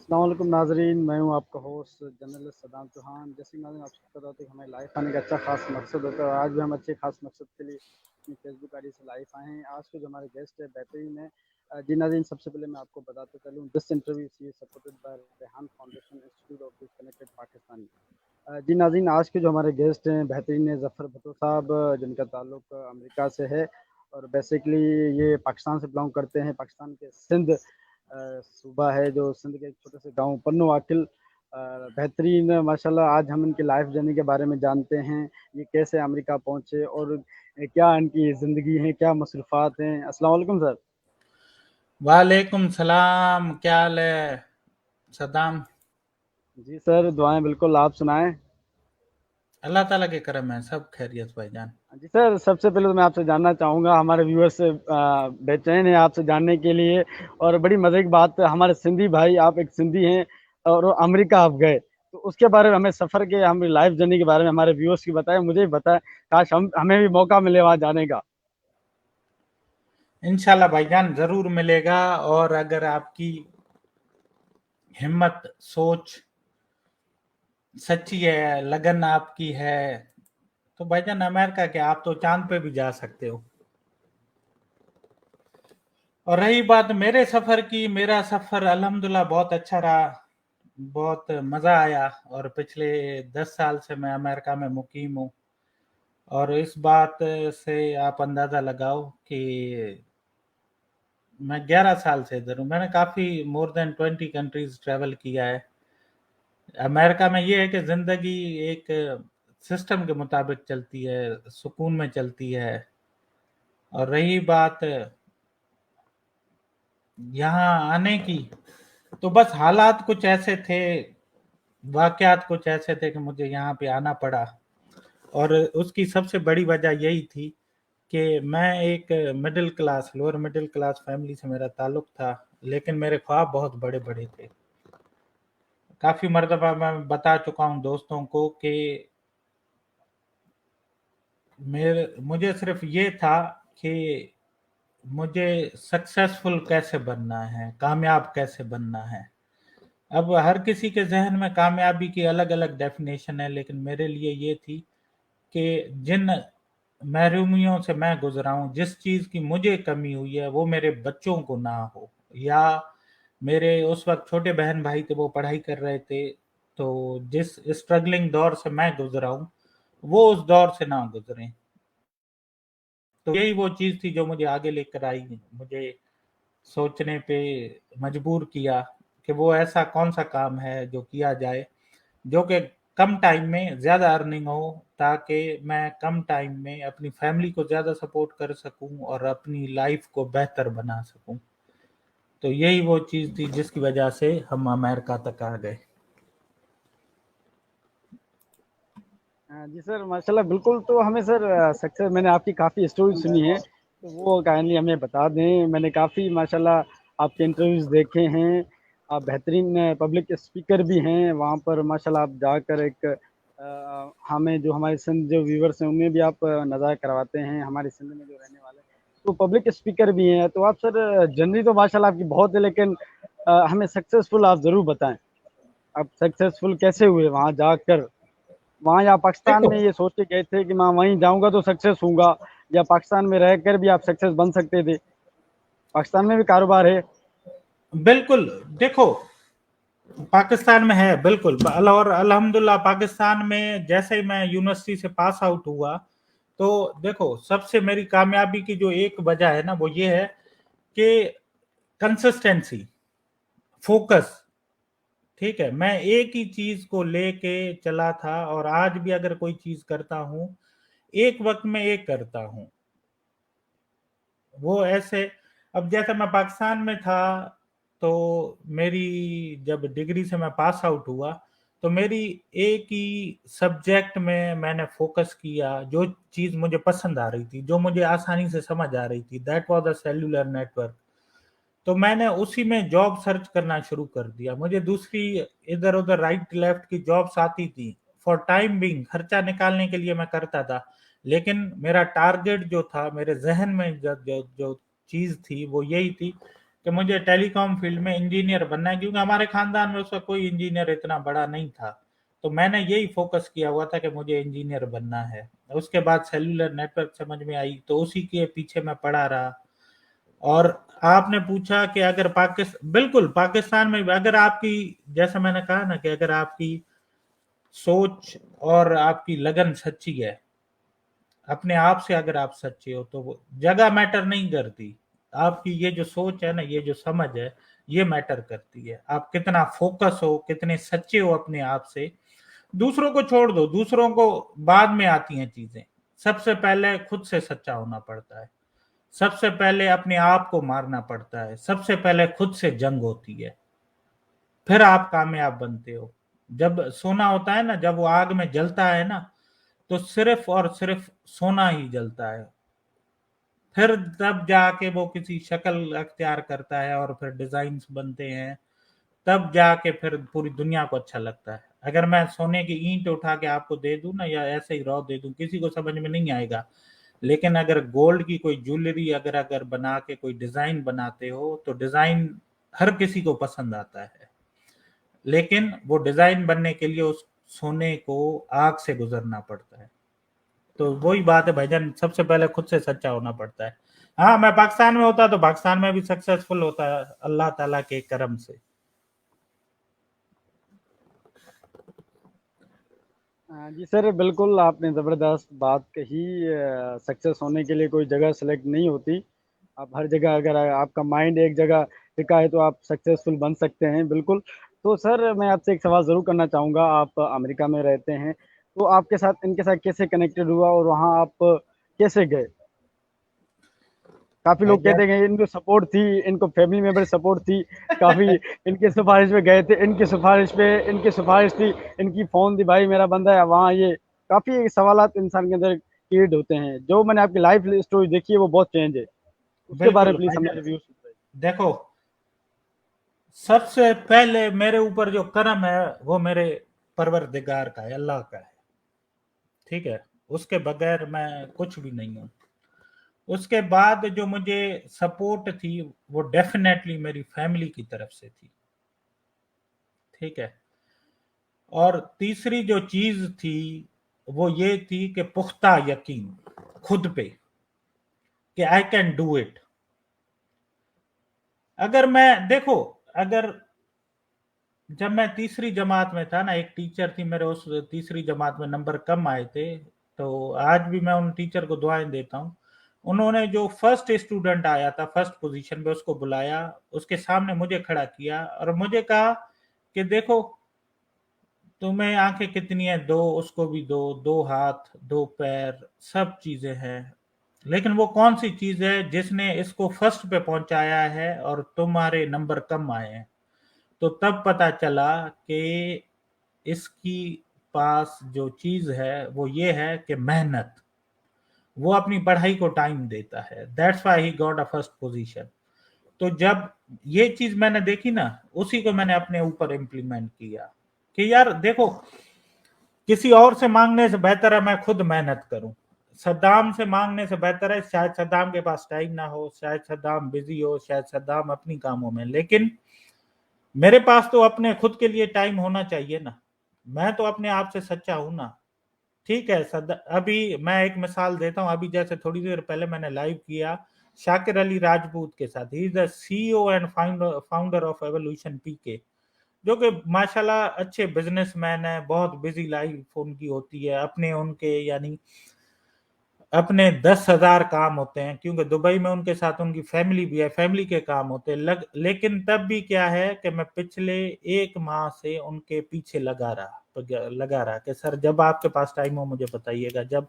السلام علیکم ناظرین، میں ہوں آپ کا ہوسٹ جرنلسٹ صدام چوہان۔ جیسے ناظرین آپ کو پتا ہوتا ہے کہ ہمیں لائف آنے کا اچھا خاص مقصد ہوتا ہے، اور آج بھی ہم اچھے خاص مقصد کے لیے اپنی فیس بک آئی ڈی سے لائف آئے ہیں۔ آج کے جو ہمارے گیسٹ ہے بہترین ہے۔ جی ناظرین، سب سے پہلے میں آپ کو بتاتا چلوں، دس انٹرویو سی supported by Rehan foundation institute of disconnected Pakistani. جی ناظرین، آج کے جو ہمارے گیسٹ ہیں بہترین ہے ظفر بھٹو صاحب، جن کا تعلق امریکہ سے ہے، اور بیسیکلی یہ پاکستان سے بلانگ کرتے ہیں۔ پاکستان کے سندھ صوبہ ہے، جو سندھ کے ایک چھوٹے سے گاؤں پنو عاقل۔ بہترین ماشاءاللہ، آج ہم ان کی لائف جرنی کے بارے میں جانتے ہیں، یہ کیسے امریکہ پہنچے اور کیا ان کی زندگی ہے، کیا مصروفات ہیں۔ السلام علیکم سر۔ وعلیکم السلام، کیا حال ہے صدام؟ جی سر، دعائیں بالکل، آپ سنائیں۔ اللہ تعالیٰ کے کرم ہے، سب خیریت بھائی جان۔ جی سر، سب سے پہلے تو میں آپ سے جاننا چاہوں گا، ہمارے ویورز سے بے چین ہیں آپ سے جاننے کے لیے، اور بڑی مزے کی بات ہے، ہمارے سندھی بھائی، آپ ایک سندھی ہیں اور امریکہ آپ گئے، تو اس کے بارے میں ہمیں سفر کے، ہماری لائف جرنی کے بارے میں ہمارے ویورز کی بتائیں، مجھے بھی بتائیں، کاش ہمیں بھی موقع ملے وہاں جانے کا۔ انشاءاللہ بھائی جان ضرور ملے گا، اور اگر آپ کی ہمت، سوچ سچی ہے، لگن آپ کی ہے، تو بھائی جان امریکہ کے آپ تو چاند پہ بھی جا سکتے ہو۔ اور رہی بات میرے سفر کی، میرا سفر الحمدللہ بہت اچھا رہا، بہت مزہ آیا، اور پچھلے 10 سال سے میں امریکہ میں مقیم ہوں، اور اس بات سے آپ اندازہ لگاؤ کہ میں 11 سال سے ادھر ہوں۔ میں نے کافی مور دین 20 کنٹریز ٹریول کیا ہے۔ امریکہ میں یہ ہے کہ زندگی ایک سسٹم کے مطابق چلتی ہے، سکون میں چلتی ہے، اور رہی بات یہاں آنے کی، تو بس حالات کچھ ایسے تھے، واقعات کچھ ایسے تھے کہ مجھے یہاں پہ آنا پڑا، اور اس کی سب سے بڑی وجہ یہی تھی کہ میں ایک middle class, lower middle class family سے میرا تعلق تھا، لیکن میرے خواب بہت بڑے بڑے تھے۔ کافی مرتبہ میں بتا چکا ہوں دوستوں کو کہ مجھے صرف یہ تھا کہ مجھے سکسیسفل کیسے بننا ہے، کامیاب کیسے بننا ہے۔ اب ہر کسی کے ذہن میں کامیابی کی الگ الگ ڈیفینیشن ہے، لیکن میرے لیے یہ تھی کہ جن محرومیوں سے میں گزرا ہوں، جس چیز کی مجھے کمی ہوئی ہے، وہ میرے بچوں کو نہ ہو، یا میرے اس وقت چھوٹے بہن بھائی تھے، وہ پڑھائی کر رہے تھے، تو جس اسٹرگلنگ دور سے میں گزرا ہوں وہ اس دور سے نہ گزریں۔ تو یہی وہ چیز تھی جو مجھے آگے لے کر آئی، مجھے سوچنے پہ مجبور کیا کہ وہ ایسا کون سا کام ہے جو کیا جائے جو کہ کم ٹائم میں زیادہ ارننگ ہو، تاکہ میں کم ٹائم میں اپنی فیملی کو زیادہ سپورٹ کر سکوں اور اپنی لائف کو بہتر بنا سکوں۔ تو یہی وہ چیز تھی جس کی وجہ سے ہم امریکہ تک آ گئے۔ جی سر، ماشاءاللہ بالکل۔ تو ہمیں سر سکسیس، میں نے آپ کی کافی اسٹوری سنی ہے، تو وہ کائنڈلی ہمیں بتا دیں۔ میں نے کافی ماشاءاللہ آپ کے انٹرویوز دیکھے ہیں، آپ بہترین پبلک اسپیکر بھی ہیں، وہاں پر ماشاءاللہ آپ جا کر ایک ہمیں جو ہمارے سندھ جو ویورس ہیں انہیں بھی آپ نظارہ کرواتے ہیں، ہمارے سندھ میں جو رہنے والے تو پبلک اسپیکر بھی ہیں۔ تو آپ سر جرنی تو ماشاءاللہ آپ کی بہت ہے، لیکن ہمیں سکسیزفل آپ ضرور بتائیں، آپ سکسیزفل کیسے ہوئے وہاں جا کر؟ وہاں یا پاکستان دیکھو، میں یہ سوچ کے گئے تھے کہ میں وہیں جاؤں گا تو سکسیس ہوں گا، یا پاکستان میں رہ کر بھی آپ سکسیس بن سکتے تھے؟ پاکستان میں بھی کاروبار ہے۔ بالکل، دیکھو پاکستان میں ہے بالکل، اور الحمدللہ پاکستان میں جیسے ہی میں یونیورسٹی سے پاس آؤٹ ہوا، تو دیکھو سب سے میری کامیابی کی جو ایک وجہ ہے نا، وہ یہ ہے کہ کنسسٹنسی، فوکس۔ ٹھیک ہے، میں ایک ہی چیز کو لے کے چلا تھا، اور آج بھی اگر کوئی چیز کرتا ہوں ایک وقت میں ایک کرتا ہوں، وہ ایسے۔ اب جیسے میں پاکستان میں تھا، تو میری جب ڈگری سے میں پاس آؤٹ ہوا، تو میری ایک ہی سبجیکٹ میں نے فوکس کیا، جو چیز مجھے پسند آ رہی تھی، جو مجھے آسانی سے سمجھ آ رہی تھی، that was a cellular network. تو میں نے اسی میں جاب سرچ کرنا شروع کر دیا۔ مجھے دوسری ادھر ادھر رائٹ لیفٹ کی جابس آتی تھی، فار ٹائم بینگ خرچہ نکالنے کے لیے میں کرتا تھا، لیکن میرا ٹارگٹ جو تھا، میرے ذہن میں جو چیز تھی وہ یہی تھی कि मुझे टेलीकॉम फील्ड में इंजीनियर बनना है, क्योंकि हमारे खानदान में उस वक्त कोई इंजीनियर इतना बड़ा नहीं था। तो मैंने यही फोकस किया हुआ था कि मुझे इंजीनियर बनना है। उसके बाद सेलुलर नेटवर्क समझ में आई, तो उसी के पीछे मैं पड़ा रहा। और आपने पूछा कि अगर बिल्कुल पाकिस्तान में अगर आपकी, जैसा मैंने कहा ना, कि अगर आपकी सोच और आपकी लगन सच्ची है, अपने आप से अगर आप सच्चे हो, तो वो जगह मैटर नहीं करती। आपकी ये जो सोच है ना, ये जो समझ है, ये मैटर करती है। आप कितना फोकस हो, कितने सच्चे हो अपने आप से। दूसरों को छोड़ दो, दूसरों को बाद में आती हैं चीजें। सबसे पहले खुद से सच्चा होना पड़ता है। सबसे पहले अपने आप को मारना पड़ता है। सबसे पहले खुद से जंग होती है, फिर आप कामयाब बनते हो। जब सोना होता है ना, जब वो आग में जलता है ना, तो सिर्फ और सिर्फ सोना ही जलता है। फिर तब जाके वो किसी शक्ल अख्तियार करता है और फिर डिजाइन्स बनते हैं। तब जाके फिर पूरी दुनिया को अच्छा लगता है। अगर मैं सोने की ईंट उठा के आपको दे दूं ना, या ऐसे ही रॉ दे दूं, किसी को समझ में नहीं आएगा। लेकिन अगर गोल्ड की कोई ज्वेलरी अगर अगर बना के कोई डिजाइन बनाते हो, तो डिजाइन हर किसी को पसंद आता है। लेकिन वो डिजाइन बनने के लिए उस सोने को आग से गुजरना पड़ता है। तो वही बात है भाईजान, सबसे पहले खुद से सच्चा होना पड़ता है। हाँ, मैं पाकिस्तान में होता तो पाकिस्तान में भी सक्सेसफुल होता है, अल्लाह ताला के करम से। जी सर, बिल्कुल आपने ज़बरदस्त बात कही। सक्सेस होने के लिए कोई जगह सेलेक्ट नहीं होती। आप हर जगह, अगर आपका माइंड एक जगह टिका है, तो आप सक्सेसफुल बन सकते हैं, बिल्कुल। तो सर, मैं आपसे एक सवाल ज़रूर करना चाहूँगा। आप अमेरिका में रहते हैं, तो आपके साथ इनके साथ कैसे कनेक्टेड हुआ और वहाँ आप कैसे गए? काफ़ी लोग कहते भाईजान, हैं कि इनको सपोर्ट थी, इनको फैमिली मेंबर सपोर्ट थी, काफ़ी इनके सिफारिश पे गए थे, इनकी सिफारिश थी, इनकी फ़ोन थी, भाई मेरा बंदा है वहाँ, ये काफ़ी सवालात इंसान के अंदर क्रिएट होते हैं। जो मैंने आपकी लाइफ स्टोरी देखी है, वो बहुत चेंज है। उसके बारे बिल्कुल में प्लीज़ हमें भाईजान, रिव्यू सुनाइए। देखो, सबसे पहले मेरे ऊपर जो करम है वो मेरे परवरदिगार का है, अल्लाह का है। ठीक है, उसके बगैर मैं कुछ भी नहीं हूँ। उसके बाद जो मुझे सपोर्ट थी, वो डेफिनेटली मेरी फैमिली की तरफ से थी। ठीक है। और तीसरी जो चीज थी, वो ये थी कि पुख्ता यकीन खुद पे, कि आई कैन डू इट। अगर मैं देखो, अगर जब मैं तीसरी जमात में था ना, एक टीचर थी मेरे, उस तीसरी जमात में नंबर कम आए थे, तो आज भी मैं उन टीचर को दुआएं देता हूँ। उन्होंने जो फर्स्ट स्टूडेंट आया था फर्स्ट पोजीशन पे, उसको बुलाया, उसके सामने मुझे खड़ा किया और मुझे कहा कि देखो, तुम्हें आंखें कितनी है, दो, उसको भी दो, दो हाथ, दो पैर, सब चीजें हैं, लेकिन वो कौन सी चीज है जिसने इसको फर्स्ट पे पहुंचाया है और तुम्हारे नंबर कम आए हैं। तो तब पता चला कि इसकी पास जो चीज है वो ये है कि मेहनत, वो अपनी पढ़ाई को टाइम देता है। That's why he got a first position. तो जब ये चीज मैंने देखी ना, उसी को मैंने अपने ऊपर इम्प्लीमेंट किया कि यार देखो, किसी और से मांगने से बेहतर है मैं खुद मेहनत करूं। सद्दाम से मांगने से बेहतर है, शायद सद्दाम के पास टाइम ना हो, शायद सद्दाम बिजी हो, शायद सद्दाम अपनी कामों में, लेकिन मेरे पास तो अपने खुद के लिए टाइम होना चाहिए ना। मैं तो अपने आप से सच्चा हूं ना। ठीक है, अभी मैं एक मिसाल देता हूं। अभी जैसे थोड़ी देर पहले मैंने लाइव किया शाकिर अली राजपूत के साथ। He is the CEO and founder of Evolution PK, जो कि माशाल्लाह अच्छे बिजनेसमैन है। बहुत बिजी लाइफ उनकी होती है, अपने उनके यानी अपने 10,000 काम होते हैं, क्योंकि दुबई में उनके साथ उनकी फैमिली भी है, फैमिली के काम होते हैं लेकिन तब भी क्या है कि मैं पिछले 1 माह से उनके पीछे लगा रहा कि सर जब आपके पास टाइम हो मुझे बताइएगा। जब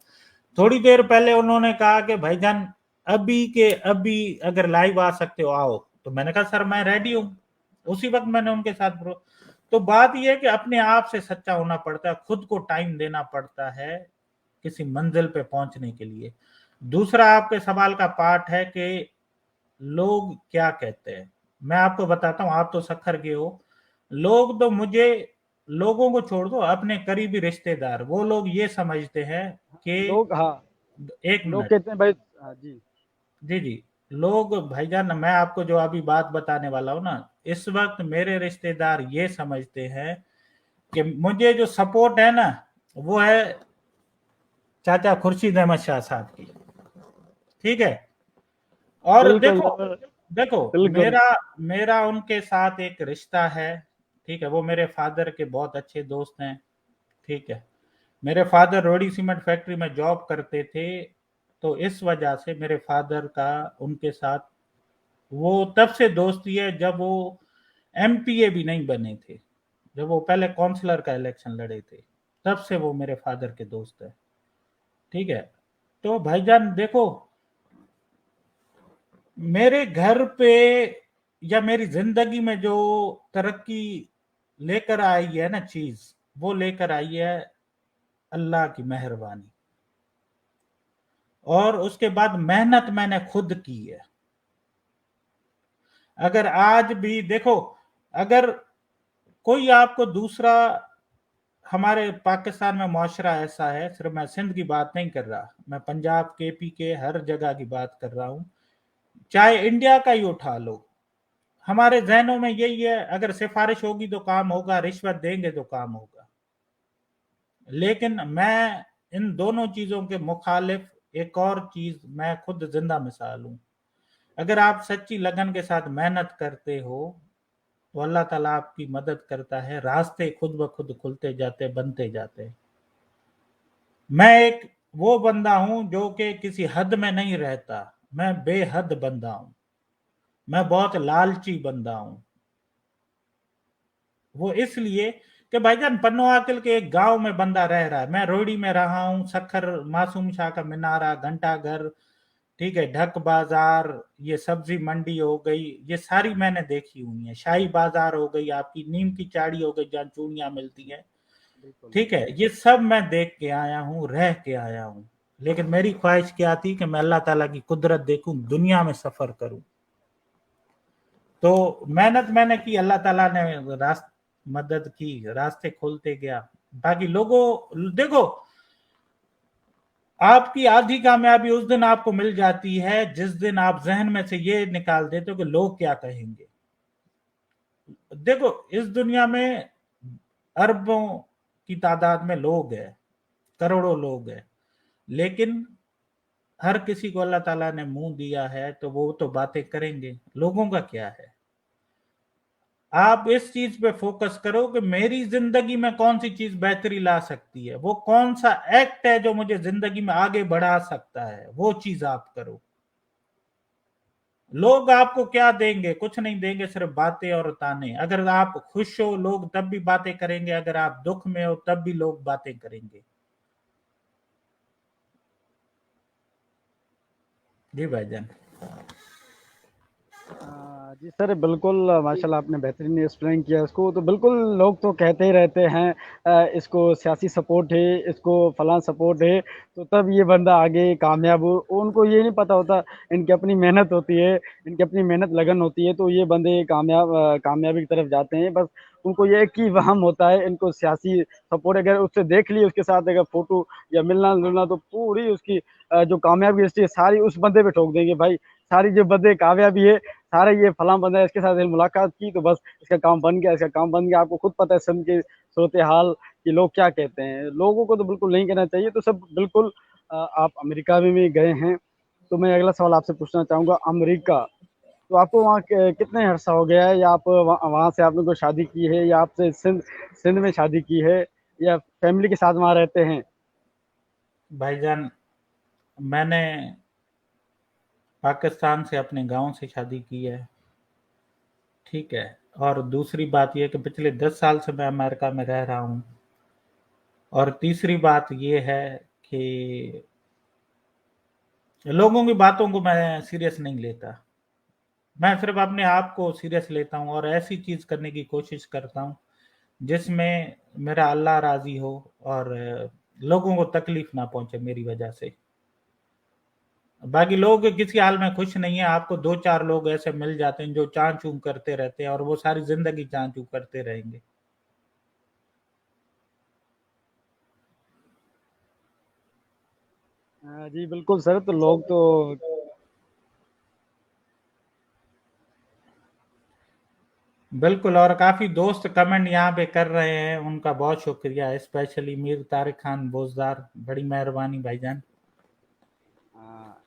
थोड़ी देर पहले उन्होंने कहा कि भाईजान अभी के अभी अगर लाइव आ सकते हो आओ, तो मैंने कहा सर मैं रेडी हूँ। उसी वक्त मैंने उनके साथ तो बात यह है कि अपने आप से सच्चा होना पड़ता है, खुद को टाइम देना पड़ता है किसी मंजिल पे पहुंचने के लिए। दूसरा आपके सवाल का पार्ट है कि लोग क्या कहते हैं। मैं आपको बताता हूं, आप तो सखर के हो। लोग तो मुझे, लोगों को छोड़ दो, अपने करीबी रिश्तेदार, वो लोग ये समझते हैं कि लोग, हाँ, एक लोग मिनट, कहते हैं भाई। हाँ जी। जी जी, लोग भाईजान, मैं आपको जो अभी बात बताने वाला हूँ ना, इस वक्त मेरे रिश्तेदार ये समझते हैं कि मुझे जो सपोर्ट है ना, वो है चाचा खुर्शीद अहमद शाह साहब की। ठीक है। और बिल्कुल देखो, देखो, बिल्कुल। मेरा मेरा उनके साथ एक रिश्ता है। ठीक है, वो मेरे फादर के बहुत अच्छे दोस्त हैं। ठीक है। मेरे फादर रोडी सीमेंट फैक्ट्री में जॉब करते थे, तो इस वजह से मेरे फादर का उनके साथ वो तब से दोस्ती है जब वो एमपीए भी नहीं बने थे, जब वो पहले काउंसलर का इलेक्शन लड़े थे, तब से वो मेरे फादर के दोस्त है। ठीक है। तो भाईजान देखो, मेरे घर पे या मेरी जिंदगी में जो तरक्की लेकर आई है ना चीज, वो लेकर आई है अल्लाह की मेहरबानी, और उसके बाद मेहनत मैंने खुद की है। अगर आज भी देखो, अगर कोई आपको दूसरा, हमारे पाकिस्तान में मुआशरा ऐसा है, सिर्फ मैं सिंध की बात नहीं कर रहा, मैं पंजाब केपी के हर जगह की बात कर रहा हूँ, चाहे इंडिया का ही उठा लो, हमारे जहनों में यही है, अगर सिफारिश होगी तो काम होगा, रिश्वत देंगे तो काम होगा। लेकिन मैं इन दोनों चीजों के मुखालिफ एक और चीज, मैं खुद जिंदा मिसाल हूं। अगर आप सच्ची लगन के साथ मेहनत करते हो तो अल्लाह ताला आपकी मदद करता है, रास्ते खुद ब खुद खुलते जाते, बनते जाते। मैं एक वो बंदा हूं जो कि किसी हद में नहीं रहता, मैं बेहद बंदा हूं, मैं बहुत लालची बंदा हूं। वो इसलिए कि भाईजान पन्नो आकिल के एक गांव में बंदा रह रहा है, मैं रोहड़ी में रहा हूं, सखर मासूम शाह का मीनारा, घंटा घर, ठीक है, ढक बाजार, ये सब्जी मंडी हो गई, ये सारी मैंने देखी हुई है, शाही बाजार हो गई, आपकी नीम की चाड़ी हो गई जहाँ चूड़ियां मिलती हैं। बिल्कुल ठीक है, ये सब मैं देख के आया हूँ, रह के आया हूँ। लेकिन मेरी ख्वाहिश क्या थी कि मैं अल्लाह ताला की कुदरत देखूं, दुनिया में सफर करूं। तो मेहनत मैंने की, अल्लाह ताला ने मदद की, रास्ते खोलते गया। बाकी लोगों, देखो, आपकी आधी कामयाबी उस दिन आपको मिल जाती है जिस दिन आप जहन में से ये निकाल देते हो कि लोग क्या कहेंगे। देखो, इस दुनिया में अरबों की तादाद में लोग हैं, करोड़ों लोग हैं, लेकिन हर किसी को अल्लाह ताला ने मुंह दिया है, तो वो तो बातें करेंगे, लोगों का क्या है। आप इस चीज पे फोकस करो कि मेरी जिंदगी में कौन सी चीज बेहतरी ला सकती है, वो कौन सा एक्ट है जो मुझे जिंदगी में आगे बढ़ा सकता है, वो चीज आप करो। लोग आपको क्या देंगे? कुछ नहीं देंगे, सिर्फ बातें और ताने। अगर आप खुश हो, लोग तब भी बातें करेंगे, अगर आप दुख में हो तब भी लोग बातें करेंगे। जी भाईजान। जी सर, बिल्कुल माशाल्लाह आपने बेहतरीन एक्सप्लेन किया इसको। तो बिल्कुल लोग तो कहते ही रहते हैं इसको सियासी सपोर्ट है, इसको फलां सपोर्ट है, तो तब ये बंदा आगे कामयाब हो। उनको ये नहीं पता होता इनकी अपनी मेहनत होती है, इनकी अपनी मेहनत लगन होती है, तो ये बंदे कामयाबी की तरफ जाते हैं। बस उनको ये एक ही वहम होता है, इनको सियासी सपोर्ट अगर उससे देख ली, उसके साथ अगर फोटो या मिलना जुलना, तो पूरी उसकी जो कामयाबी हिस्ट्री है सारी उस बंदे पे ठोक देंगे। भाई सारी जो बंदे कामयाबी है सारे ये फलां बंदा है, इसके साथ मुलाकात की तो बस इसका काम बन गया, इसका काम बन गया। आपको खुद पता है सिंध के सूरत हाल कि लोग क्या कहते हैं। लोगों को तो बिल्कुल नहीं कहना चाहिए। तो सब बिल्कुल आप अमेरिका में भी गए हैं, तो मैं अगला सवाल आपसे पूछना चाहूँगा। अमेरिका, तो आपको वहाँ कितने अरसा हो गया है, या आप वहाँ से आपने कोई शादी की है, या आपसे सिंध सिंध में शादी की है, या फैमिली के साथ वहाँ रहते हैं? भाईजान, मैंने पाकिस्तान से अपने गांव से शादी की है। ठीक है। और दूसरी बात यह कि पिछले 10 साल से मैं अमेरिका में रह रहा हूँ। और तीसरी बात यह है कि लोगों की बातों को मैं सीरियस नहीं लेता, मैं सिर्फ अपने आप को सीरियस लेता हूँ और ऐसी चीज करने की कोशिश करता हूँ जिसमें मेरा अल्लाह राजी हो, और लोगों को तकलीफ ना पहुंचे मेरी वजह से। बाकी लोग किसी हाल में खुश नहीं है, आपको दो चार लोग ऐसे मिल जाते हैं जो चां चूं करते रहते हैं, और वो सारी जिंदगी चां चूं करते रहेंगे। जी बिल्कुल सर। तो लोग तो बिल्कुल, और काफ़ी दोस्त कमेंट यहाँ पे कर रहे हैं, उनका बहुत शुक्रिया, स्पेशली मीर तारिक खान बोजदार, बड़ी मेहरबानी भाईजान।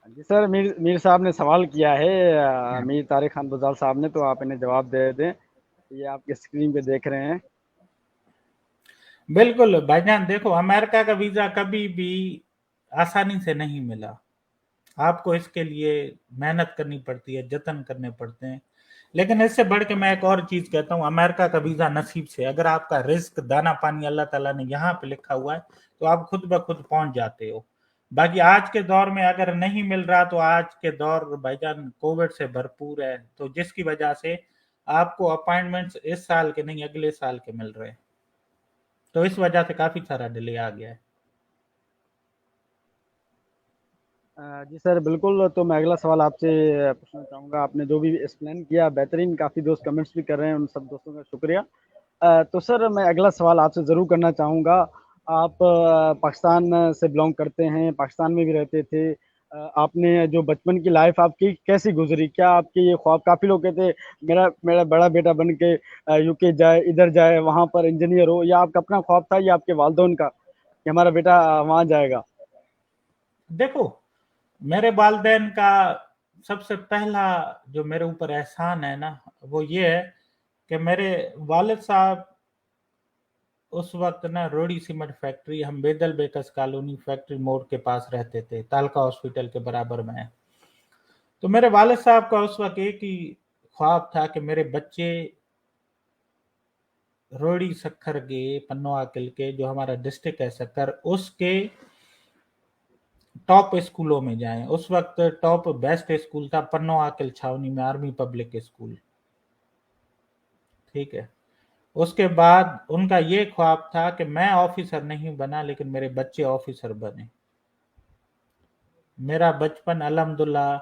जी सर, मीर मीर साहब ने सवाल किया है, मीर तारिक खान बुज़ाल साहब ने, तो आप इन्हें जवाब दे दें। ये आपके स्क्रीन पे देख रहे हैं। बिल्कुल भाईजान, देखो अमेरिका का वीज़ा कभी भी आसानी से नहीं मिला। आपको इसके लिए मेहनत करनी पड़ती है, जतन करने पड़ते हैं। लेकिन इससे बढ़ के मैं एक और चीज़ कहता हूँ, अमेरिका का वीज़ा नसीब से, अगर आपका रिज़्क दाना पानी अल्लाह ताला ने यहाँ पे लिखा हुआ है, तो आप खुद ब खुद पहुँच जाते हो। बाकी आज के दौर में अगर नहीं मिल रहा, तो आज के दौर भाईजान कोविड से भरपूर है, तो जिसकी वजह से आपको अपॉइंटमेंट्स इस साल के नहीं, अगले साल के मिल रहे हैं। तो इस वजह से काफ़ी सारा डिले आ गया है। जी सर, बिल्कुल। तो मैं अगला सवाल आपसे पूछना चाहूँगा। आपने जो भी एक्सप्लेन किया बेहतरीन, काफ़ी दोस्त कमेंट्स भी कर रहे हैं, उन सब दोस्तों का शुक्रिया। तो सर मैं अगला सवाल आपसे ज़रूर करना चाहूँगा। आप पाकिस्तान से बिलोंग करते हैं, पाकिस्तान में भी रहते थे। आपने जो बचपन की लाइफ आपकी कैसी गुजरी? क्या आपके ये ख्वाब, काफ़ी लोग कहते मेरा मेरा बड़ा बेटा बन के यूके जाए, इधर जाए, वहाँ पर इंजीनियर हो, या आपका अपना ख्वाब था या आपके वालिदैन का कि हमारा बेटा वहाँ जाएगा? देखो, मेरे वालिदैन का सबसे पहला जो मेरे ऊपर एहसान है ना, वो ये है कि मेरे वालिद साहब उस वक्त ना रोड़ी सीमेंट फैक्ट्री, हम बेदल बेकस कॉलोनी फैक्ट्री मोड़ के पास रहते थे, तालका हॉस्पिटल के बराबर में है। तो मेरे वालिद साहब का उस वक्त एक ही ख्वाब था कि मेरे बच्चे रोड़ी सक्खर के, पन्नो आकिल के, जो हमारा डिस्ट्रिक्ट है सक्खर, उसके टॉप स्कूलों में जाएं। उस वक्त टॉप बेस्ट स्कूल था पन्नो आकिल छावनी में, आर्मी पब्लिक स्कूल। ठीक है। उसके बाद उनका ये ख्वाब था कि मैं ऑफिसर नहीं बना, लेकिन मेरे बच्चे ऑफिसर बने। मेरा बचपन अल्हम्दुलिल्लाह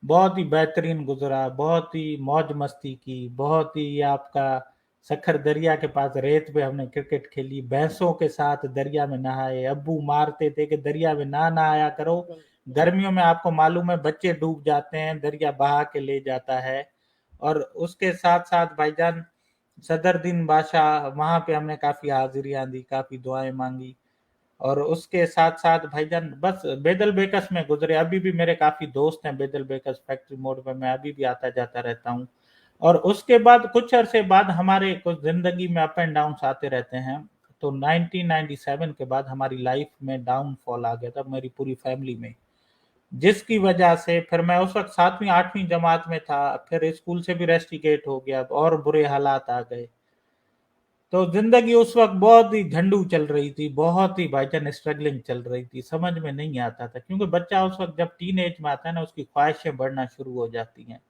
बहुत ही बेहतरीन गुजरा, बहुत ही मौज मस्ती की, बहुत ही आपका सखर दरिया के पास रेत पे हमने क्रिकेट खेली, भैंसों के साथ दरिया में नहाए। अब्बू मारते थे कि दरिया में ना नहाया करो, गर्मियों में आपको मालूम है बच्चे डूब जाते हैं, दरिया बहा के ले जाता है। और उसके साथ साथ भाईजान सदरुद्दीन बादशाह, वहां पे हमने काफी हाजिरियां दी, काफी दुआएं मांगी। और उसके साथ साथ भाईजान बस बेदल बेकस में गुजरे। अभी भी मेरे काफी दोस्त हैं बेदल बेकस फैक्ट्री मोड पे, मैं अभी भी आता जाता रहता हूँ। और उसके बाद कुछ अरसे बाद हमारे कुछ जिंदगी में अप एंड डाउन आते रहते हैं। तो 1997 के बाद हमारी लाइफ में डाउनफॉल आ गया था मेरी पूरी फैमिली में, जिसकी वजह से फिर मैं उस वक्त 7वीं 8वीं जमात में था, फिर स्कूल से भी रेस्टिकेट हो गया और बुरे हालात आ गए। तो जिंदगी उस वक्त बहुत ही झंडू चल रही थी, बहुत ही भाईजान स्ट्रगलिंग चल रही थी, समझ में नहीं आता था। क्योंकि बच्चा उस वक्त जब टीन एज में आता है ना, उसकी ख्वाहिशें बढ़ना शुरू हो जाती हैं,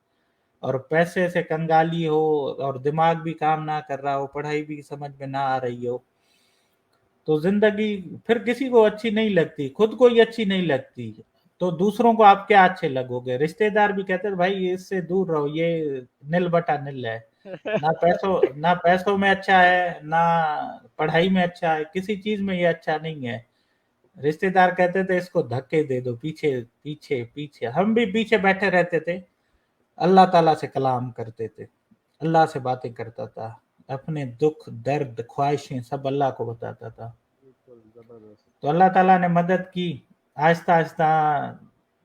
और पैसे से कंगाली हो, और दिमाग भी काम ना कर रहा हो, पढ़ाई भी समझ में ना आ रही हो, तो जिंदगी फिर किसी को अच्छी नहीं लगती, खुद को ही अच्छी नहीं लगती, तो दूसरों को आप क्या अच्छे लगोगे। रिश्तेदार भी कहते हैं भाई इससे दूर रहो, ये नील बटा नील है, ना पैसों में अच्छा है, ना पढ़ाई में अच्छा है, किसी चीज में ये अच्छा नहीं है। रिश्तेदार कहते थे इसको धक्के दे दो, पीछे पीछे पीछे। हम भी पीछे बैठे रहते थे, अल्लाह ताला से कलाम करते थे, अल्लाह से बातें करता था, अपने दुख दर्द ख्वाहिशें सब अल्लाह को बताता था। बिल्कुल ज़बरदस्त। तो अल्लाह ताला ने मदद की, आहिस्ता आहिस्ता।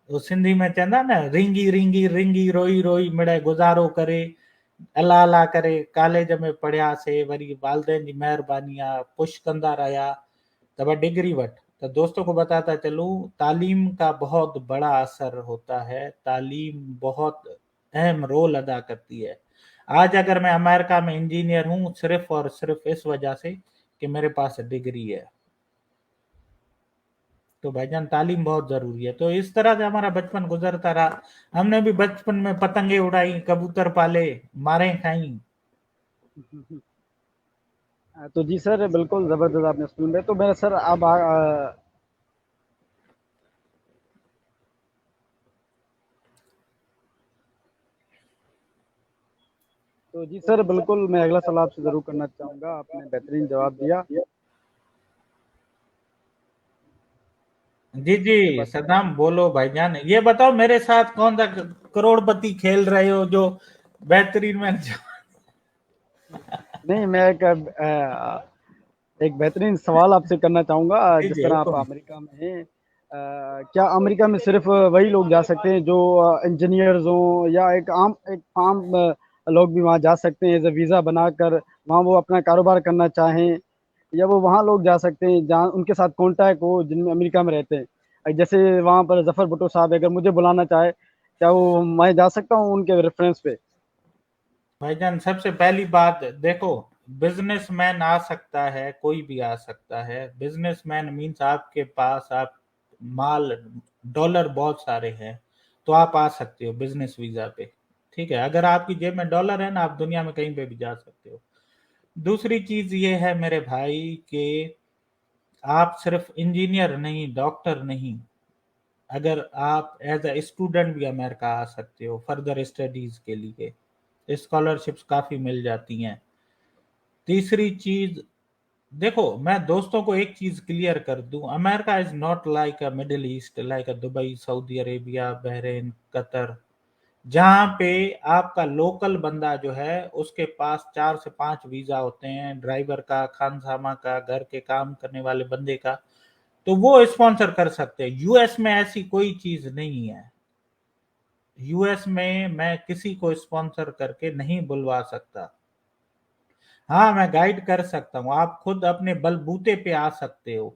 वो सिंधी में चवंदा न, रिंगी रिंगी रिंगी रोई रोई मिड़े गुज़ारो करे, अल्लाह अल्लाह करे कॉलेज में पढ़ियासीं, वरी वालिदैन जी महिरबानी आहे, पुश कंदा रहिया त वह डिग्री वठ। तो दोस्तों को बताता चलूं, तालीम का बहुत बड़ा असर होता है, तालीम बहुत अहम रोल अदा करती है। आज अगर मैं अमेरिका में इंजीनियर हूं, सिर्फ और सिर्फ इस वजह से कि मेरे पास डिग्री है। तो भाईजान तालीम बहुत जरूरी है। तो इस तरह से हमारा बचपन गुजरता रहा। हमने भी बचपन में पतंगे उड़ाई, कबूतर पाले, मारे खाई। तो जी सर, बिल्कुल ज़बरदस्त आपने सुन रहे। तो मेरा सर अब तो जी सर, बिल्कुल मैं अगला सवाल आपसे ज़रूर करना चाहूँगा। आपने बेहतरीन जवाब दिया। जी जी, ये बता सदाम बोलो भाईजान, ये बताओ मेरे साथ कौन सा करोड़पति खेल रहे हो जो बेहतरीन में। نہیں میں ایک بہترین سوال آپ سے کرنا چاہوں گا، جی جس جی طرح آپ حکم. امریکہ میں ہیں، کیا امریکہ میں صرف وہی لوگ جا سکتے ہیں جو انجینئرز ہوں، یا ایک عام لوگ بھی وہاں جا سکتے ہیں ایز اے ویزا بنا کر، وہاں وہ اپنا کاروبار کرنا چاہیں، یا وہ وہاں لوگ جا سکتے ہیں جہاں ان کے ساتھ کانٹیکٹ ہو جن میں امریکہ میں رہتے ہیں؟ جیسے وہاں پر ظفر بھٹو صاحب اگر مجھے بلانا چاہے، کیا وہ میں جا سکتا ہوں ان کے ریفرنس پہ؟ بھائی جان سب سے پہلی بات دیکھو، بزنس مین آ سکتا ہے، کوئی بھی آ سکتا ہے. بزنس مین مینس آپ کے پاس آپ مال ڈالر بہت سارے ہیں تو آپ آ سکتے ہو بزنس ویزا پہ. ٹھیک ہے، اگر آپ کی جیب میں ڈالر ہے نا، آپ دنیا میں کہیں پہ بھی جا سکتے ہو. دوسری چیز یہ ہے میرے بھائی کہ آپ صرف انجینئر نہیں، ڈاکٹر نہیں، اگر آپ ایز اے اسٹوڈنٹ بھی امریکہ آ سکتے ہو فردر اسٹڈیز کے لیے. اسکالرشپس کافی مل جاتی ہیں. تیسری چیز، دیکھو میں دوستوں کو ایک چیز کلیئر کر دوں، America is not like a Middle East, like a Dubai, Saudi Arabia, Bahrain, Qatar, جہاں پہ آپ کا لوکل بندہ جو ہے اس کے پاس 4 سے 5 ویزا ہوتے ہیں، ڈرائیور کا، خانسامہ کا، گھر کے کام کرنے والے بندے کا، تو وہ اسپانسر کر سکتے ہیں. یو ایس میں ایسی کوئی چیز نہیں ہے. یو ایس میں کسی کو اسپانسر کر کے نہیں بلوا سکتا. ہاں میں گائیڈ کر سکتا ہوں، آپ خود اپنے بل بوتے پہ آ سکتے ہو،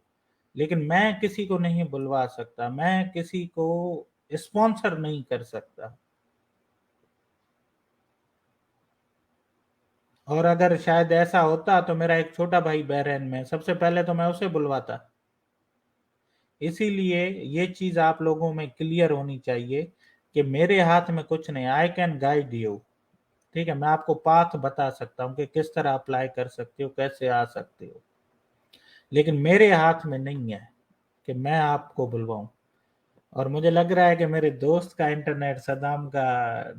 لیکن میں کسی کو نہیں بلوا سکتا، میں کسی کو اسپانسر نہیں کر سکتا. اور اگر شاید ایسا ہوتا تو میرا ایک چھوٹا بھائی بحرین میں، سب سے پہلے تو میں اسے بلواتا. اسی لیے یہ چیز آپ لوگوں میں کلیئر ہونی چاہیے کہ میرے ہاتھ میں کچھ نہیں، آئی کین گائیڈ یو. ٹھیک ہے، میں آپ کو پاتھ بتا سکتا ہوں کہ کس طرح اپلائی کر سکتے ہو، کیسے آ سکتے ہو، لیکن میرے ہاتھ میں نہیں ہے کہ میں آپ کو بلواؤں. اور مجھے لگ رہا ہے کہ میرے دوست کا انٹرنیٹ صدام کا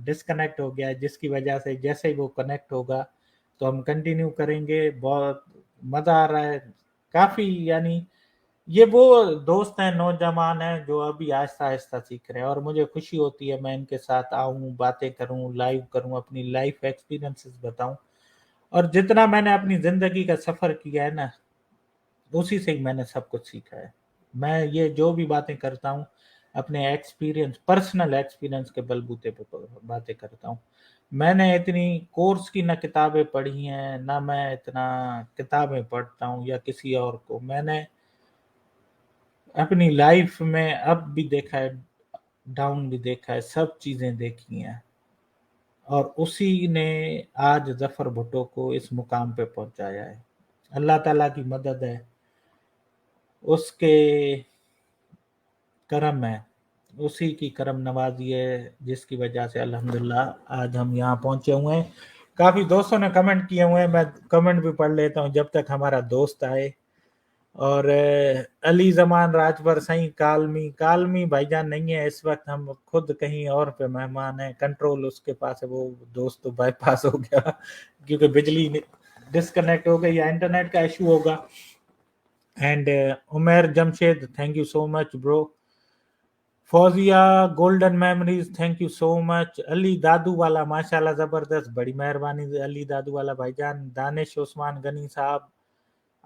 ڈسکنیکٹ ہو گیا ہے، جس کی وجہ سے جیسے ہی وہ کنیکٹ ہوگا تو ہم کنٹینیو کریں گے. بہت مزہ آ رہا ہے کافی، یعنی یہ وہ دوست ہیں، نوجوان ہیں جو ابھی آہستہ آہستہ سیکھ رہے ہیں، اور مجھے خوشی ہوتی ہے میں ان کے ساتھ آؤں، باتیں کروں، لائیو کروں، اپنی لائف ایکسپیرینسز بتاؤں. اور جتنا میں نے اپنی زندگی کا سفر کیا ہے نا، اسی سے ہی میں نے سب کچھ سیکھا ہے. میں یہ جو بھی باتیں کرتا ہوں اپنے ایکسپیرینس، پرسنل ایکسپیرینس کے بلبوتے پہ باتیں کرتا ہوں. میں نے اتنی کورس کی نہ کتابیں پڑھی ہیں، نہ میں اتنا کتابیں پڑھتا ہوں یا کسی اور کو. میں نے اپنی لائف میں اپ بھی دیکھا ہے، ڈاؤن بھی دیکھا ہے، سب چیزیں دیکھی ہیں، اور اسی نے آج ظفر بھٹو کو اس مقام پہ پہنچایا ہے. اللہ تعالیٰ کی مدد ہے، اس کے کرم ہے، اسی کی کرم نوازی ہے، جس کی وجہ سے الحمدللہ آج ہم یہاں پہنچے ہوئے ہیں. کافی دوستوں نے کمنٹ کیے ہوئے ہیں، میں کمنٹ بھی پڑھ لیتا ہوں جب تک ہمارا دوست آئے. اور علی زمان راجپر سائیں کالمی بھائی جان نہیں ہے اس وقت، ہم خود کہیں اور پہ مہمان ہیں، کنٹرول اس کے پاس ہے، وہ دوست تو بائی پاس ہو گیا کیونکہ بجلی ڈسکنیکٹ ہو گئی یا انٹرنیٹ کا ایشو ہوگا. And Umair Jamshed thank you so much bro. Fauzia golden memories thank you so much. Ali Dadu والا ماشاءاللہ زبردست، بڑی مہربانی علی دادو والا بھائی جان. دانش عثمان غنی صاحب،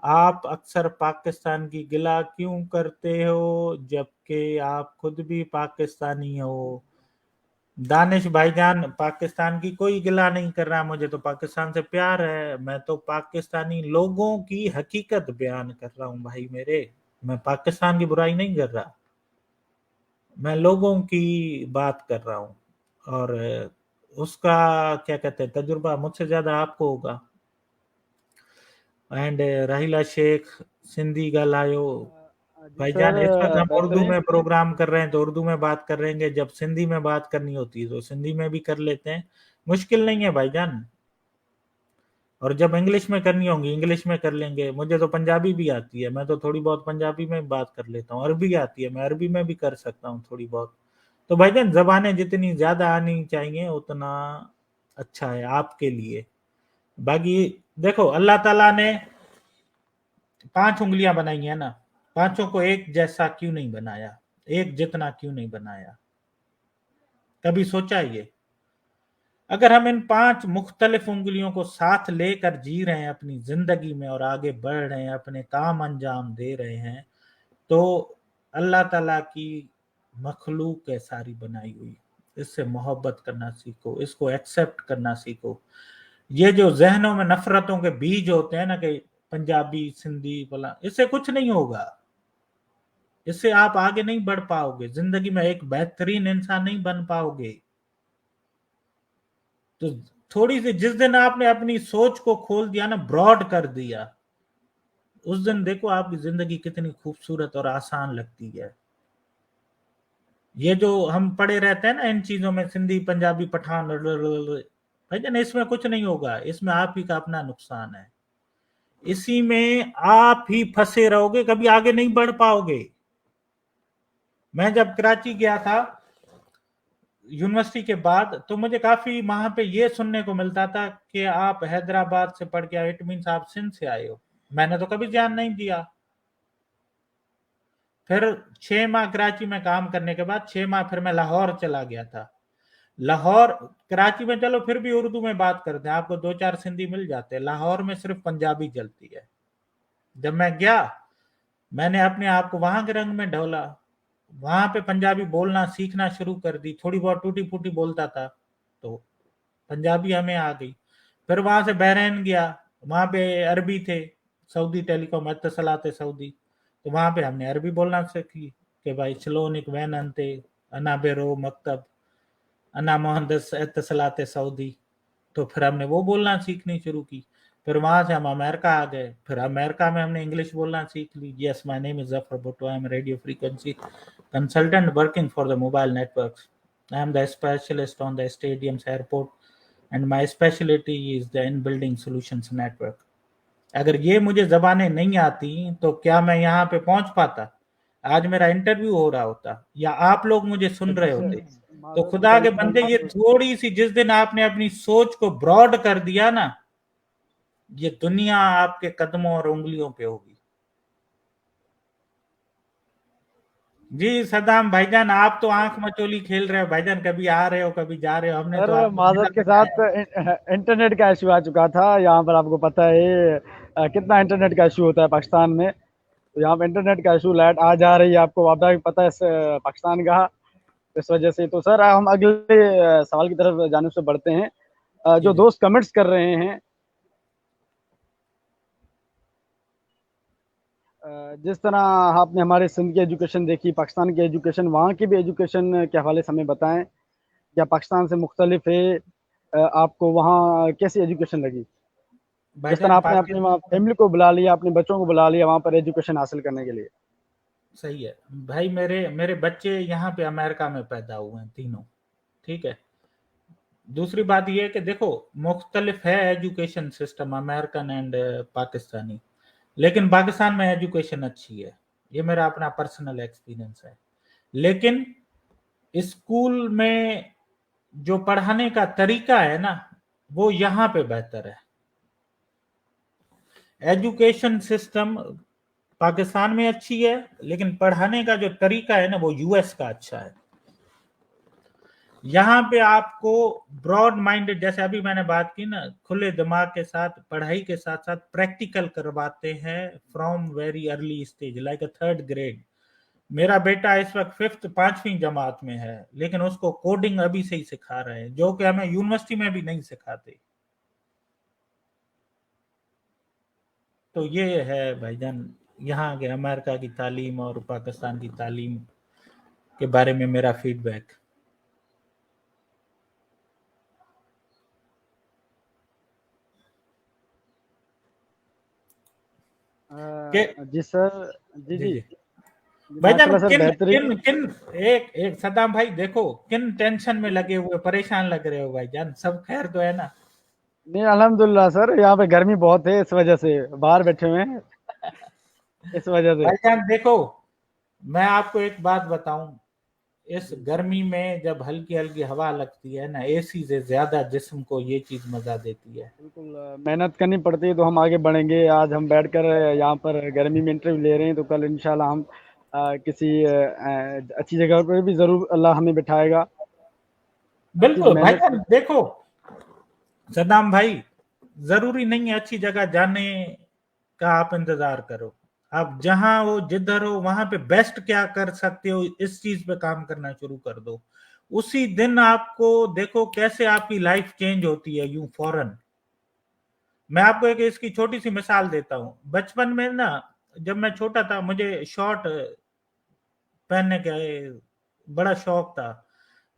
آپ اکثر پاکستان کی گلہ کیوں کرتے ہو جبکہ آپ خود بھی پاکستانی ہو؟ دانش بھائی جان پاکستان کی کوئی گلہ نہیں کر رہا، مجھے تو پاکستان سے پیار ہے. میں تو پاکستانی لوگوں کی حقیقت بیان کر رہا ہوں بھائی میرے، میں پاکستان کی برائی نہیں کر رہا، میں لوگوں کی بات کر رہا ہوں. اور اس کا کیا کہتے ہیں تجربہ مجھ سے زیادہ آپ کو ہوگا. اینڈ راہیلہ شیخ سندھی گالایو. جی بھائی سر، جان اس وقت ہم اردو بہترین. میں پروگرام کر رہے ہیں تو اردو میں بات کر رہیں گے، جب سندھی میں بات کرنی ہوتی ہے تو سندھی میں بھی کر لیتے ہیں، مشکل نہیں ہے بھائی جان. اور جب انگلش میں کرنی ہوں گی انگلش میں کر لیں گے. مجھے تو پنجابی بھی آتی ہے، میں تو تھوڑی بہت پنجابی میں بات کر لیتا ہوں. عربی آتی ہے، میں عربی میں بھی کر سکتا ہوں تھوڑی بہت. تو بھائی جان زبانیں جتنی زیادہ آنی چاہیے اتنا اچھا ہے آپ کے لیے. باقی دیکھو اللہ تعالیٰ نے 5 انگلیاں بنائی ہیں نا، پانچوں کو ایک جیسا کیوں نہیں بنایا، ایک جتنا کیوں نہیں بنایا؟ کبھی سوچا یہ؟ اگر ہم ان 5 مختلف انگلیوں کو ساتھ لے کر جی رہے ہیں اپنی زندگی میں اور آگے بڑھ رہے ہیں، اپنے کام انجام دے رہے ہیں، تو اللہ تعالیٰ کی مخلوق ہے ساری بنائی ہوئی، اس سے محبت کرنا سیکھو، اس کو ایکسیپٹ کرنا سیکھو۔ یہ جو ذہنوں میں نفرتوں کے بیج ہوتے ہیں نا کہ پنجابی سندھی بلا، اس سے کچھ نہیں ہوگا، اس سے آپ آگے نہیں بڑھ پاؤ گے، زندگی میں ایک بہترین انسان نہیں بن پاؤ گے۔ تو تھوڑی سی جس دن آپ نے اپنی سوچ کو کھول دیا نا، براڈ کر دیا، اس دن دیکھو آپ کی زندگی کتنی خوبصورت اور آسان لگتی ہے۔ یہ جو ہم پڑے رہتے ہیں نا ان چیزوں میں، سندھی پنجابی پٹھان، بھائی جان اس میں کچھ نہیں ہوگا، اس میں آپ ہی کا اپنا نقصان ہے، اسی میں آپ ہی پھنسے رہو گے، کبھی آگے نہیں بڑھ پاؤ گے۔ میں جب کراچی گیا تھا یونیورسٹی کے بعد، تو مجھے کافی وہاں پہ یہ سننے کو ملتا تھا کہ آپ حیدرآباد سے پڑھ کے آئے، اٹ مینس آپ سندھ سے آئے ہو۔ میں نے تو کبھی دھیان نہیں دیا۔ پھر 6 ماہ کراچی میں کام کرنے کے بعد 6 ماہ پھر میں لاہور چلا گیا تھا۔ لاہور، کراچی میں چلو پھر بھی اردو میں بات کرتے ہیں، آپ کو 2-4 سندھی مل جاتے ہیں، لاہور میں صرف پنجابی چلتی ہے۔ جب میں گیا، میں نے اپنے آپ کو وہاں کے رنگ میں ڈھولا، وہاں پہ پنجابی بولنا سیکھنا شروع کر دی، تھوڑی بہت ٹوٹی پھوٹی بولتا تھا تو پنجابی ہمیں آ گئی۔ پھر وہاں سے بحرین گیا، وہاں پہ عربی تھے، سعودی ٹیلی کام اتصالات سعودی، تو وہاں پہ ہم نے عربی بولنا سیکھی کہ بھائی چلونک وین انتے انا بیرو مکتب انا مہندس اتصالات سعودی، تو پھر ہم نے وہ بولنا سیکھنی شروع کی۔ پھر وہاں سے ہم امریکہ آ گئے، پھر امریکہ میں ہم نے انگلش بولنا سیکھ لی۔ Yes my name is Zafar Bhutto, I am radio frequency consultant working for the mobile networks, I am the specialist on the stadiums airport and my specialty is the in building solutions network. اگر یہ مجھے زبانیں نہیں آتی تو کیا میں یہاں پہ پہنچ پاتا؟ آج میرا انٹرویو ہو رہا ہوتا یا آپ لوگ مجھے سن رہے جیسے ہوتے؟ تو معذرت خدا کے چاہیے بندے، کہ یہ تھوڑی سی جس دن آپ نے اپنی سوچ کو براڈ کر دیا نا، یہ دنیا آپ کے قدموں اور انگلیوں پہ ہوگی۔ جی صدام بھائی جان، آپ تو آنکھ مچولی کھیل رہے ہو بھائی جان، کبھی آ رہے ہو کبھی جا رہے ہو، ہم نے سر تو آپ کو معذرت ویزا کے بتایا۔ ساتھ انٹرنیٹ کا ایشو آ چکا تھا یہاں پر، آپ کو پتہ ہے کتنا انٹرنیٹ کا ایشو ہوتا ہے پاکستان میں، تو یہاں پہ انٹرنیٹ کا ایشو، لائٹ آ جا رہی ہے، آپ کو بھی پتہ ہے پاکستان کا، اس وجہ سے۔ تو سر ہم اگلے سوال کی طرف جانب سے بڑھتے ہیں۔ جو جی دوست کمنٹس کر رہے ہیں، جس طرح آپ نے ہمارے سندھ کی ایجوکیشن دیکھی، پاکستان کی ایجوکیشن، وہاں کی بھی ایجوکیشن کے حوالے سے ہمیں بتائیں، یا پاکستان سے مختلف ہے؟ آپ کو وہاں کیسی ایجوکیشن لگی؟ بھائی جس طرح جان آپ نے اپنی فیملی کو بلا لیا، اپنے بچوں کو بلا لیا وہاں پر ایجوکیشن حاصل کرنے کے لیے۔ صحیح ہے بھائی، میرے بچے یہاں پہ امریکہ میں پیدا ہوئے ہیں تینوں، ٹھیک ہے۔ دوسری بات یہ ہے کہ دیکھو مختلف ہے education system American and Pakistani, لیکن پاکستان میں ایجوکیشن اچھی ہے، یہ میرا اپنا پرسنل ایکسپیرینس ہے۔ لیکن اسکول میں جو پڑھانے کا طریقہ ہے نا، وہ یہاں پہ بہتر ہے۔ ایجوکیشن سسٹم پاکستان میں اچھی ہے، لیکن پڑھانے کا جو طریقہ ہے نا، وہ یو ایس کا اچھا ہے۔ یہاں پہ آپ کو براڈ مائنڈ، جیسے ابھی میں نے بات کی نا، کھلے دماغ کے ساتھ پڑھائی کے ساتھ ساتھ پریکٹیکل کرواتے ہیں from very early stage, like a 3rd grade. میرا بیٹا اس وقت 5ویں جماعت میں ہے، لیکن اس کو کوڈنگ ابھی سے ہی سکھا رہے ہیں، جو کہ ہمیں یونیورسٹی میں بھی نہیں سکھاتے۔ تو یہ ہے بھائی جان یہاں کے امریکہ کی تعلیم اور پاکستان کی تعلیم کے بارے میں میرا فیڈ بیک۔ جی سر، جی جی جی جی بھائی جان، ماشاء اللہ سر، بہترین۔ ایک صدام بھائی دیکھو، کن ٹینشن میں لگے ہوئے، پریشان لگ رہے ہو بھائی جان، سب خیر تو ہے نا؟ نہیں الحمدللہ سر، یہاں پہ گرمی بہت ہے، اس وجہ سے باہر بیٹھے ہوئے ہیں، اس وجہ سے۔ بھائی جان دیکھو، میں آپ کو ایک بات بتاؤں، اس گرمی میں جب ہلکی ہلکی ہوا لگتی ہے نا، اے سی سے زیادہ جسم کو یہ چیز مزہ دیتی ہے۔ بالکل محنت کرنی پڑتی ہے تو ہم آگے بڑھیں گے۔ آج ہم بیٹھ کر یہاں پر گرمی میں انٹرویو لے رہے ہیں، تو کل انشاءاللہ ہم کسی اچھی جگہ پہ بھی ضرور اللہ ہمیں بٹھائے گا۔ ہر چیز بالکل بھائی محنت جان دیکھو، सद्दाम भाई, जरूरी नहीं है अच्छी जगह जाने का आप इंतजार करो। आप जहां हो, जिधर हो, वहां पे बेस्ट क्या कर सकते हो, इस चीज पे काम करना शुरू कर दो। उसी दिन आपको देखो कैसे आपकी लाइफ चेंज होती है यूं फौरन। मैं आपको एक इसकी छोटी सी मिसाल देता हूँ। बचपन में ना, जब मैं छोटा था, मुझे शॉर्ट पहनने का बड़ा शौक था।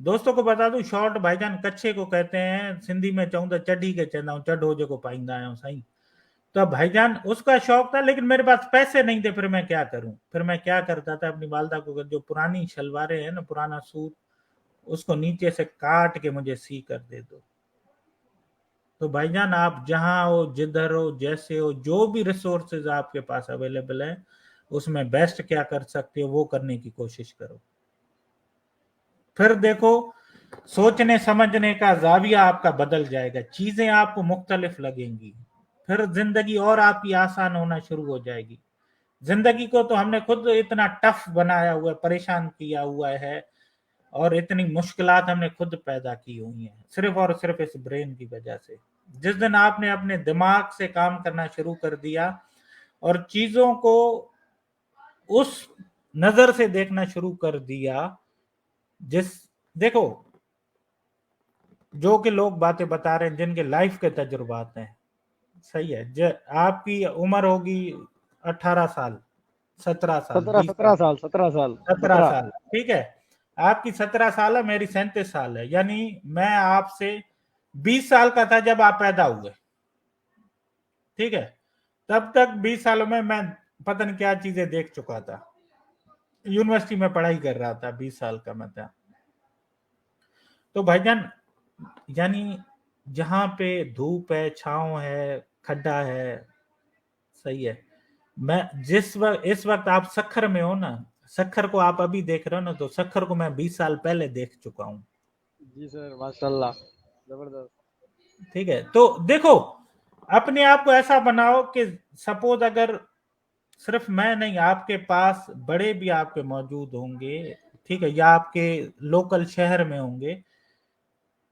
दोस्तों को बता दूं, शॉर्ट भाईजान कच्छे को कहते हैं, सिंधी में चाहूं तो चड्डी के चंदा चढ़ो जो पाइंदा आया हूं साईं। तो अब भाईजान उसका शौक था, लेकिन मेरे पास पैसे नहीं थे। फिर मैं क्या करूं? फिर मैं क्या करता था, अपनी वालदा को जो पुरानी शलवारें हैं ना, पुराना सूट, उसको नीचे से काट के मुझे सी कर दे दो। तो भाईजान आप जहां हो, जिधर हो, जैसे हो, जो भी रिसोर्सेज आपके पास अवेलेबल है, उसमें बेस्ट क्या कर सकते हो वो करने की कोशिश करो। फिर देखो, सोचने समझने का जाविया आपका बदल जाएगा, चीजें आपको मुख्तलिफ लगेंगी। फिर जिंदगी और आपकी आसान होना शुरू हो जाएगी। जिंदगी को तो हमने खुद इतना टफ बनाया हुआ है, परेशान किया हुआ है, और इतनी मुश्किलात हमने खुद पैदा की हुई हैं, सिर्फ और सिर्फ इस ब्रेन की वजह से। जिस दिन आपने अपने दिमाग से काम करना शुरू कर दिया और चीजों को उस नजर से देखना शुरू कर दिया, जिस देखो, जो कि लोग बातें बता रहे हैं जिनके लाइफ के तजुर्बात हैं, सही है, आपकी उम्र होगी 18 साल, 17 साल, 17 20 साल, साल, 17 साल, 17 17। साल, ठीक है। आपकी 17 साल है, मेरी 37 साल है, यानी मैं आपसे 20 साल का था जब आप पैदा हुए, ठीक है। तब तक 20 सालों में मैं पता नहीं क्या चीजें देख चुका था। यूनिवर्सिटी में पढ़ाई कर रहा था, 20 साल का मैं था। तो भाईजान, यानी जहां पे धूप है, छांव है, खड्डा है, सही है। मैं जिस वक्त, इस वक्त आप सखर में हो ना, सखर को आप अभी देख रहे हो ना, तो सखर को मैं 20 साल पहले देख चुका हूँ। जी सर, माशाल्लाह, जबरदस्त। ठीक है, तो देखो, अपने आप को ऐसा बनाओ कि सपोज अगर सिर्फ मैं नहीं, आपके पास बड़े भी आपके मौजूद होंगे, ठीक है, या आपके लोकल शहर में होंगे।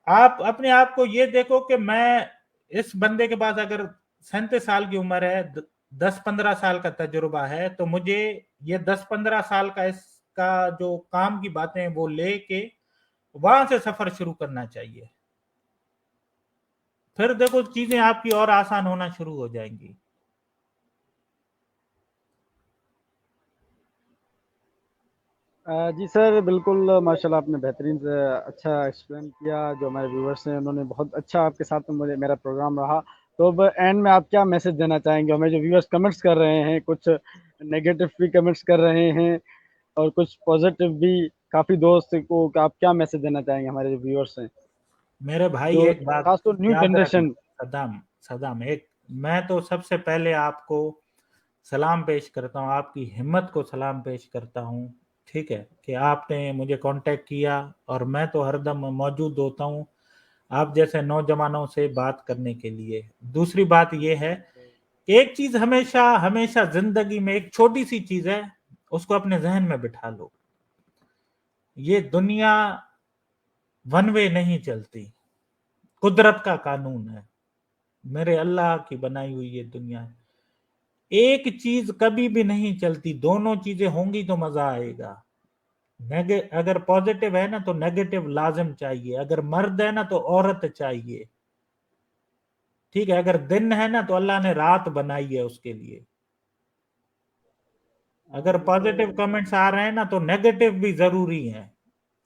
आप अपने आप को ये देखो कि मैं, इस बंदे के पास अगर 37 साल की उम्र है, 10-15 साल का तजुर्बा है, तो मुझे ये 10-15 साल का इसका जो काम की बातें हैं वो लेके वहां से सफर शुरू करना चाहिए। फिर देखो चीजें आपकी और आसान होना शुरू हो जाएंगी। जी सर, बिल्कुल माशाल्लाह, आपने बेहतरीन से अच्छा एक्सप्लेन किया। जो हमारे व्यूवर्स हैं उन्होंने बहुत अच्छा आपके साथ में मुझे मेरा प्रोग्राम रहा। तो अब एंड में आप क्या मैसेज देना चाहेंगे? हमें जो व्यूवर्स कमेंट्स कर रहे हैं, कुछ नेगेटिव भी कमेंट्स कर रहे हैं और कुछ पॉजिटिव भी, काफ़ी दोस्त को, आप क्या मैसेज देना चाहेंगे हमारे जो व्यूवर्स हैं, मेरे भाई जो एक बात खास तो न्यू याद रखना, जनरेशन? सदाम, सदाम, एक, मैं तो सबसे पहले आपको सलाम पेश करता हूँ, आपकी हिम्मत को सलाम पेश करता हूँ, ठीक है, कि आपने मुझे कांटेक्ट किया, और मैं तो हरदम मौजूद होता हूँ आप जैसे नौजवानों से बात करने के लिए। दूसरी बात यह है कि एक चीज हमेशा हमेशा जिंदगी में, एक छोटी सी चीज है, उसको अपने जहन में बिठा लो, ये दुनिया वन वे नहीं चलती, कुदरत का कानून है, मेरे अल्लाह की बनाई हुई ये दुनिया है। एक चीज कभी भी नहीं चलती, दोनों चीजें होंगी तो मजा आएगा। अगर पॉजिटिव है ना तो नेगेटिव लाजम चाहिए, अगर मर्द है ना तो औरत चाहिए, ठीक है, अगर दिन है ना तो अल्लाह ने रात बनाई है उसके लिए। अगर जी पॉजिटिव सर, कमेंट्स आ रहे हैं ना तो नेगेटिव भी जरूरी है,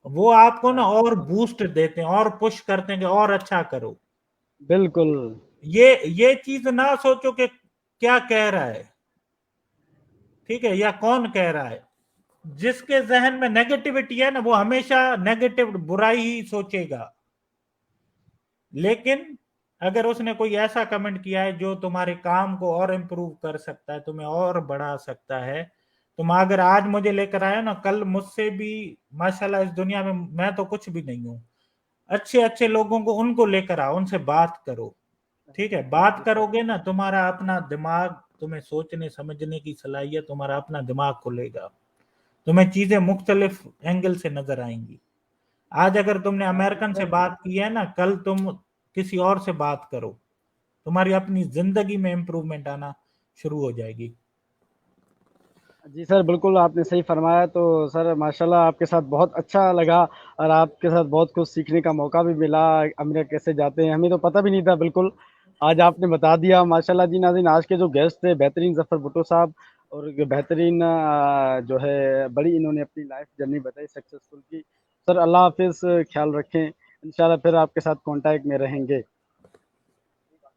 वो आपको ना और जी सर, बूस्ट देते हैं और पुश करते हैं कि और अच्छा करो। बिल्कुल। ये चीज ना सोचो कि क्या कह रहा है, ठीक है, या कौन कह रहा है। जिसके जहन में नेगेटिविटी है ना, वो हमेशा नेगेटिव बुराई ही सोचेगा। लेकिन अगर उसने कोई ऐसा कमेंट किया है जो तुम्हारे काम को और इम्प्रूव कर सकता है, तुम्हें और बढ़ा सकता है, तुम अगर आज मुझे लेकर आए ना, कल मुझसे भी, माशाल्लाह, इस दुनिया में मैं तो कुछ भी नहीं हूं, अच्छे अच्छे लोगों को, उनको लेकर आओ, उनसे बात करो, ठीक है। बात जी सर, करोगे ना, तुम्हारा अपना दिमाग, तुम्हें सोचने समझने की सलाहियत, तुम्हारा अपना दिमाग खुलेगा, तुम्हें चीजें मुख्तलिफ एंगल से नजर आएंगी। आज अगर तुमने अमेरिकन से सर, बात की है ना, कल तुम किसी और से बात करो, तुम्हारी अपनी जिंदगी में इम्प्रूवमेंट आना शुरू हो जाएगी। जी सर, बिल्कुल आपने सही फरमाया। तो सर माशाल्लाह आपके साथ बहुत अच्छा लगा और आपके साथ बहुत कुछ सीखने का मौका भी मिला। अमेरिका कैसे जाते हैं हमें तो पता भी नहीं था बिल्कुल, आज आपने बता दिया माशाल्लाह। जी नाज़रीन, आज के जो गेस्ट थे बेहतरीन ज़फ़र भुट्टो साहब, और ये बेहतरीन जो है बड़ी इन्होंने अपनी लाइफ जर्नी बताई सक्सेसफुल की। सर अल्लाह हाफ़िज़, ख्याल रखें, इंशाल्लाह फिर आपके साथ कॉन्टैक्ट में रहेंगे।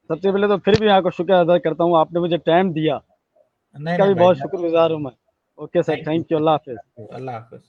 सबसे पहले तो फिर भी यहाँ को शुक्र अदा करता हूँ, आपने मुझे टाइम दिया, नहीं इसका नहीं भी भाई, बहुत शुक्रगुजार हूँ मैं। Okay sir, thank you, thank you, Allah हाफ़िज़। अल्लाह हाफिज।